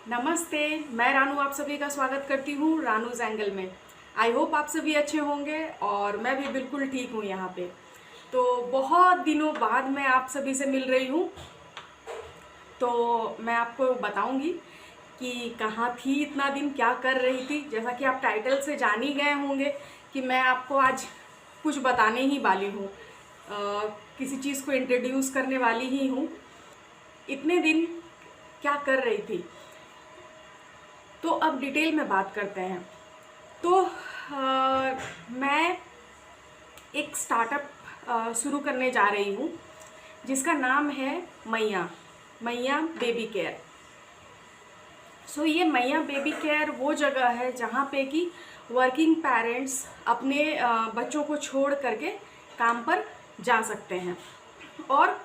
नमस्ते। मैं रानू आप सभी का स्वागत करती हूँ रानूज एंगल में। आई होप आप सभी अच्छे होंगे और मैं भी बिल्कुल ठीक हूँ यहाँ पे। तो बहुत दिनों बाद मैं आप सभी से मिल रही हूँ, तो मैं आपको बताऊँगी कि कहाँ थी इतना दिन, क्या कर रही थी। जैसा कि आप टाइटल से जान ही गए होंगे कि मैं आपको आज कुछ बताने ही वाली हूँ, किसी चीज़ को इंट्रोड्यूस करने वाली ही हूँ। इतने दिन क्या कर रही थी, तो अब डिटेल में बात करते हैं। तो मैं एक स्टार्टअप शुरू करने जा रही हूँ जिसका नाम है मैया मैया बेबी केयर। सो ये मैया बेबी केयर वो जगह है जहाँ पे कि वर्किंग पेरेंट्स अपने बच्चों को छोड़ करके काम पर जा सकते हैं, और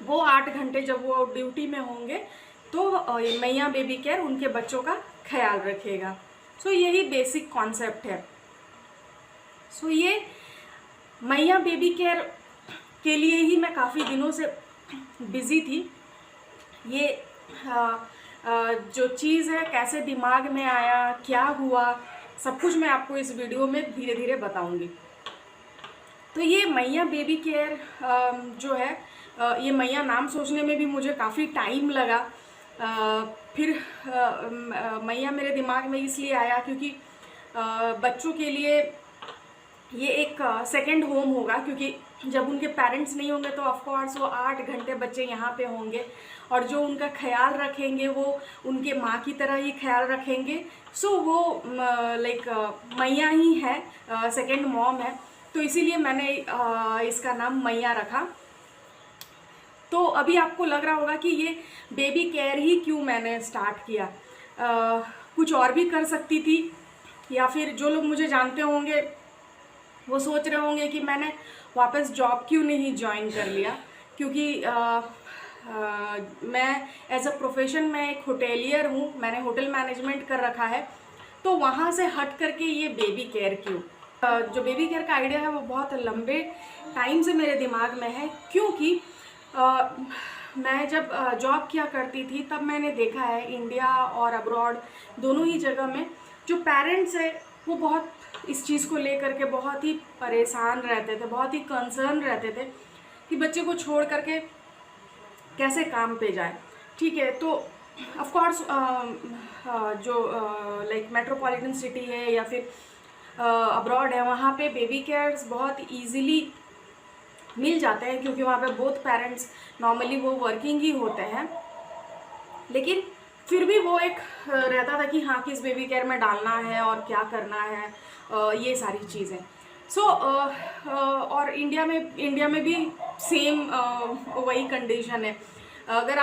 वो 8 घंटे जब वो ड्यूटी में होंगे तो मैया बेबी केयर उनके बच्चों का ख्याल रखेगा। सो यही बेसिक कॉन्सेप्ट है। सो ये मैया बेबी केयर के लिए ही मैं काफ़ी दिनों से बिज़ी थी। ये जो चीज़ है कैसे दिमाग में आया, क्या हुआ, सब कुछ मैं आपको इस वीडियो में धीरे धीरे बताऊंगी। तो ये मैया बेबी केयर जो है, ये मैया नाम सोचने में भी मुझे काफ़ी टाइम लगा। फिर मैया मेरे दिमाग में इसलिए आया क्योंकि बच्चों के लिए ये एक सेकंड होम होगा, क्योंकि जब उनके पेरेंट्स नहीं होंगे तो ऑफ कोर्स वो 8 घंटे बच्चे यहाँ पे होंगे, और जो उनका ख्याल रखेंगे वो उनके माँ की तरह ही ख्याल रखेंगे। सो वो लाइक मैया ही है, सेकंड मॉम है। तो इसीलिए मैंने इसका नाम मैया रखा। तो अभी आपको लग रहा होगा कि ये बेबी केयर ही क्यों मैंने स्टार्ट किया, कुछ और भी कर सकती थी, या फिर जो लोग मुझे जानते होंगे वो सोच रहे होंगे कि मैंने वापस जॉब क्यों नहीं ज्वाइन कर लिया, क्योंकि मैं एज अ प्रोफेशन मैं एक होटेलियर हूँ, मैंने होटल मैनेजमेंट कर रखा है। तो वहाँ से हट करके ये बेबी केयर क्यों। जो बेबी केयर का आइडिया है वो बहुत लंबे टाइम से मेरे दिमाग में है, क्योंकि मैं जब जॉब किया करती थी तब मैंने देखा है इंडिया और अब्रॉड दोनों ही जगह में जो पेरेंट्स है वो बहुत इस चीज़ को लेकर के बहुत ही परेशान रहते थे, बहुत ही कंसर्न रहते थे कि बच्चे को छोड़ करके कैसे काम पे जाए। ठीक है, तो ऑफ कोर्स जो लाइक मेट्रोपॉलिटन सिटी है या फिर अब्रॉड है, वहाँ पे बेबी केयर्स बहुत इजीली मिल जाते हैं, क्योंकि वहाँ पे बोथ पेरेंट्स नॉर्मली वो वर्किंग ही होते हैं। लेकिन फिर भी वो एक रहता था कि हाँ किस बेबी केयर में डालना है और क्या करना है, ये सारी चीज़ें। सो और इंडिया में भी सेम वही कंडीशन है। अगर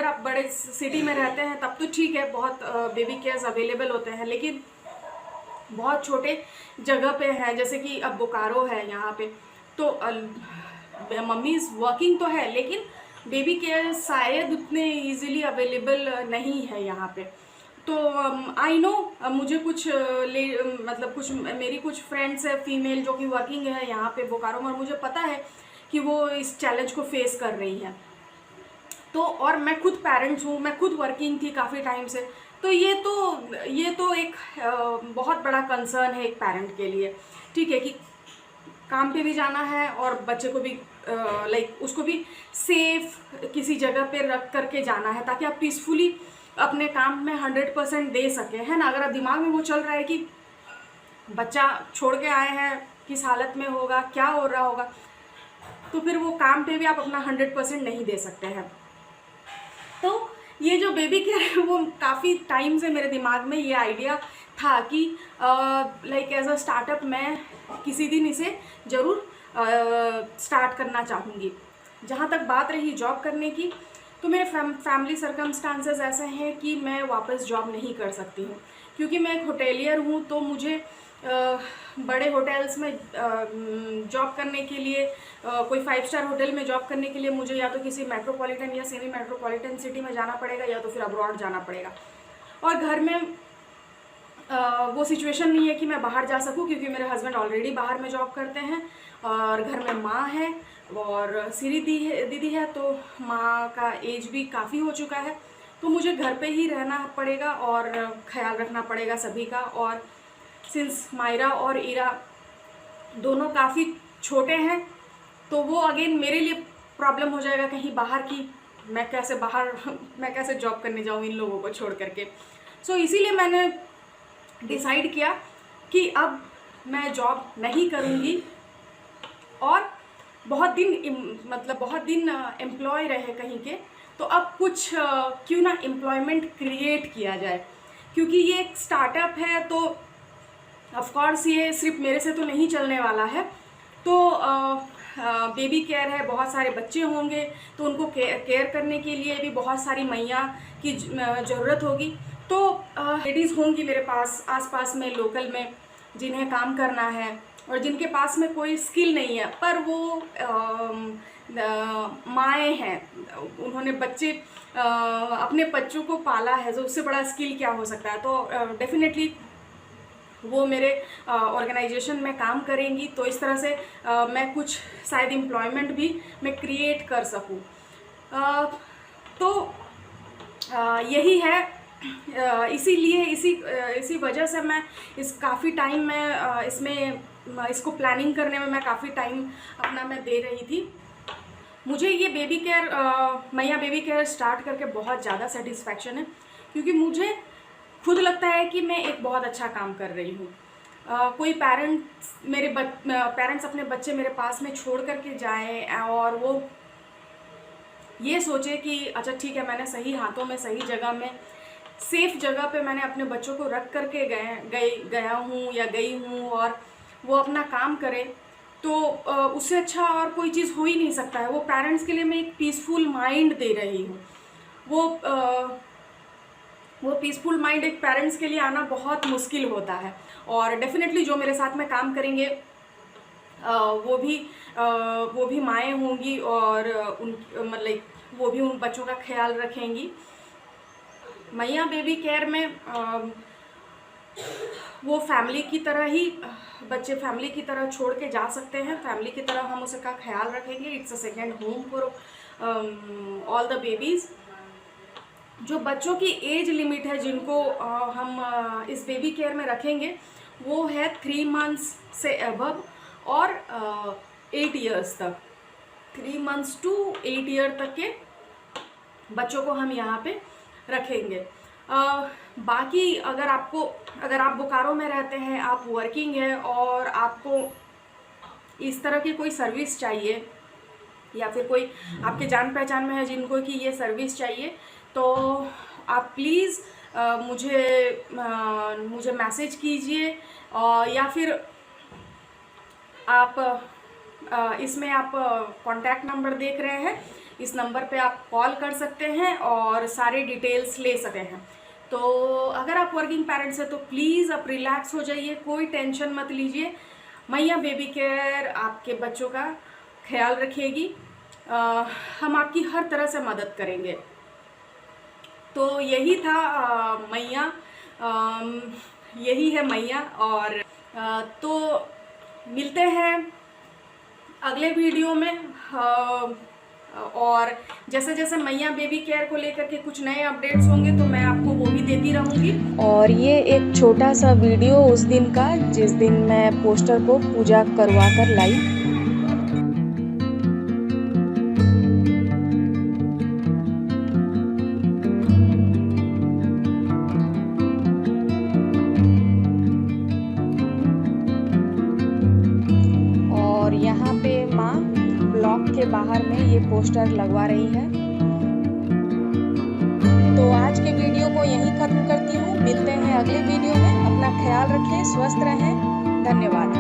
आप बड़े सिटी में रहते हैं तब तो ठीक है, बहुत बेबी केयर्स अवेलेबल होते हैं। लेकिन बहुत छोटे जगह पे है, जैसे कि अब बोकारो है यहाँ पे, तो मम्मीज वर्किंग तो है लेकिन बेबी केयर शायद उतने इजीली अवेलेबल नहीं है यहाँ पे। तो आई नो मुझे कुछ मतलब कुछ मेरी कुछ फ्रेंड्स है फीमेल जो कि वर्किंग है यहाँ पे बोकारो में, और मुझे पता है कि वो इस चैलेंज को फेस कर रही हैं। तो और मैं खुद पेरेंट्स हूँ, मैं खुद वर्किंग थी काफ़ी टाइम से। तो ये तो एक बहुत बड़ा कंसर्न है एक पेरेंट के लिए। ठीक है कि काम पे भी जाना है और बच्चे को भी लाइक उसको भी सेफ किसी जगह पे रख करके जाना है, ताकि आप पीसफुली अपने काम में 100% दे सके, है ना। अगर आप दिमाग में वो चल रहा है कि बच्चा छोड़ के आए हैं, किस हालत में होगा, क्या हो रहा होगा, तो फिर वो काम पे भी आप अपना 100% नहीं दे सकते हैं। तो ये जो बेबी केयर है वो काफ़ी टाइम से मेरे दिमाग में ये आइडिया था कि लाइक एज अ स्टार्टअप मैं किसी दिन इसे ज़रूर स्टार्ट करना चाहूँगी। जहाँ तक बात रही जॉब करने की, तो मेरे फैमिली सर्कमस्टांसेस ऐसे हैं कि मैं वापस जॉब नहीं कर सकती हूँ, क्योंकि मैं एक होटेलियर हूँ। तो मुझे बड़े होटल्स में जॉब करने के लिए, कोई 5 स्टार होटल में जॉब करने के लिए मुझे या तो किसी मेट्रोपॉलिटन या सेमी मेट्रोपॉलिटन सिटी में जाना पड़ेगा, या तो फिर अब्रॉड जाना पड़ेगा। और घर में वो सिचुएशन नहीं है कि मैं बाहर जा सकूं, क्योंकि मेरे हस्बैंड ऑलरेडी बाहर में जॉब करते हैं, और घर में माँ है और सीरी दीदी है। तो माँ का एज भी काफ़ी हो चुका है, तो मुझे घर पे ही रहना पड़ेगा और ख्याल रखना पड़ेगा सभी का। और सिंस मायरा और इरा दोनों काफ़ी छोटे हैं तो वो अगेन मेरे लिए प्रॉब्लम हो जाएगा कहीं बाहर की, मैं कैसे जॉब करने जाऊँ इन लोगों को छोड़ करके। सो इसीलिए मैंने डिसाइड किया कि अब मैं जॉब नहीं करूँगी और बहुत दिन एम्प्लॉय रहे कहीं के, तो अब कुछ क्यों ना एम्प्लॉयमेंट क्रिएट किया जाए, क्योंकि ये एक स्टार्टअप है तो ऑफ कोर्स ये सिर्फ मेरे से तो नहीं चलने वाला है। तो बेबी केयर है, बहुत सारे बच्चे होंगे तो उनको केयर करने के लिए भी बहुत सारी मैया की ज़रूरत होगी। तो लेडीज़ होंगी मेरे पास आसपास में लोकल में जिन्हें काम करना है और जिनके पास में कोई स्किल नहीं है, पर वो माएँ हैं, उन्होंने अपने बच्चों को पाला है, तो उससे बड़ा स्किल क्या हो सकता है। तो डेफिनेटली वो मेरे ऑर्गेनाइजेशन में काम करेंगी, तो इस तरह से मैं कुछ शायद एम्प्लॉयमेंट भी मैं क्रिएट कर सकूं। तो यही है, इसीलिए इसी वजह से मैं काफ़ी टाइम में इसको प्लानिंग करने में मैं काफ़ी टाइम अपना मैं दे रही थी। मुझे ये बेबी केयर मैया बेबी केयर स्टार्ट करके बहुत ज़्यादा सेटिस्फैक्शन है, क्योंकि मुझे खुद लगता है कि मैं एक बहुत अच्छा काम कर रही हूँ। कोई पेरेंट्स अपने बच्चे मेरे पास में छोड़ करके जाएं और वो ये सोचे कि अच्छा ठीक है, मैंने सही हाथों में सही जगह में सेफ़ जगह पे मैंने अपने बच्चों को रख करके गया हूँ या गई हूँ और वो अपना काम करे, तो उससे अच्छा और कोई चीज़ हो ही नहीं सकता है। वो पेरेंट्स के लिए मैं एक पीसफुल माइंड दे रही हूँ। वो पीसफुल माइंड एक पेरेंट्स के लिए आना बहुत मुश्किल होता है, और डेफिनेटली जो मेरे साथ में काम करेंगे वो भी माएँ होंगी और वो भी उन बच्चों का ख्याल रखेंगी। मैया बेबी केयर में वो फैमिली की तरह ही, बच्चे फैमिली की तरह छोड़ के जा सकते हैं, फैमिली की तरह हम उसका ख्याल रखेंगे। It's a second home for all the babies. जो बच्चों की एज लिमिट है जिनको हम इस बेबी केयर में रखेंगे वो है 3 मंथ्स से अबव और 8 इयर्स तक। 3 मंथ्स टू 8 ईयर तक के बच्चों को हम यहाँ पे रखेंगे। बाकी अगर आप बोकारो में रहते हैं, आप वर्किंग है और आपको इस तरह की कोई सर्विस चाहिए या फिर कोई आपके जान पहचान में है जिनको कि ये सर्विस चाहिए, तो आप प्लीज़ मुझे मैसेज कीजिए, या फिर आप इसमें आप कॉन्टैक्ट नंबर देख रहे हैं, इस नंबर पे आप कॉल कर सकते हैं और सारे डिटेल्स ले सकते हैं। तो अगर आप वर्किंग पेरेंट्स हैं तो प्लीज़ आप रिलैक्स हो जाइए, कोई टेंशन मत लीजिए। मैया बेबी केयर आपके बच्चों का ख्याल रखेगी, हम आपकी हर तरह से मदद करेंगे। तो यही था मैया, यही है मैया। और तो मिलते हैं अगले वीडियो में, और जैसे जैसे मैया बेबी केयर को लेकर के कुछ नए अपडेट्स होंगे तो मैं आपको वो भी देती रहूँगी। और ये एक छोटा सा वीडियो उस दिन का जिस दिन मैं पोस्टर को पूजा करवा कर लाई। और यहाँ पे माँ ब्लॉक के बाहर में ये पोस्टर लगवा रही है। तो आज के वीडियो को यहीं खत्म करती हूँ। मिलते हैं अगले वीडियो में। अपना ख्याल रखें, स्वस्थ रहें। धन्यवाद।